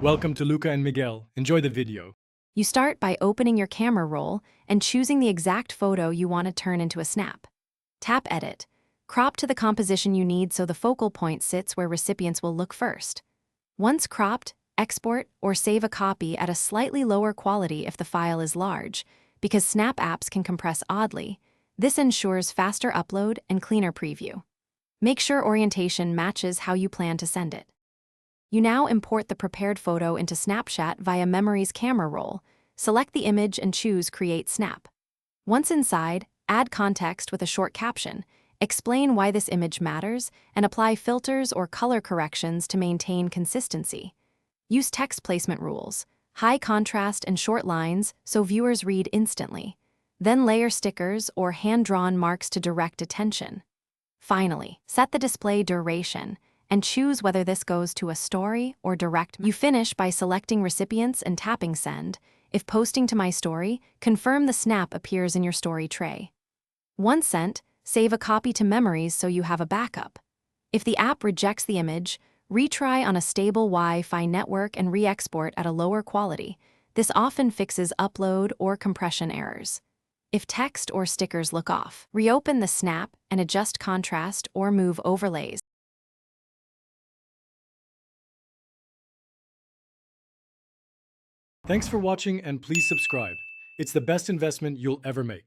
Welcome to Luca and Miguel. Enjoy the video. You start by opening your camera roll and choosing the exact photo you want to turn into a snap. Tap Edit. Crop to the composition you need so the focal point sits where recipients will look first. Once cropped, export or save a copy at a slightly lower quality if the file is large, because Snap apps can compress oddly. This ensures faster upload and cleaner preview. Make sure orientation matches how you plan to send it. You now import the prepared photo into Snapchat via Memory's camera roll. Select the image and choose Create Snap. Once inside, add context with a short caption, explain why this image matters, and apply filters or color corrections to maintain consistency. Use text placement rules, high contrast and short lines so viewers read instantly. Then layer stickers or hand-drawn marks to direct attention. Finally, set the display duration and choose whether this goes to a story or direct. You finish by selecting recipients and tapping send. If posting to my story, confirm the snap appears in your story tray. Once sent, save a copy to Memories so you have a backup. If the app rejects the image, retry on a stable Wi-Fi network and re-export at a lower quality. This often fixes upload or compression errors. If text or stickers look off, reopen the snap and adjust contrast or move overlays. Thanks for watching and please subscribe. It's the best investment you'll ever make.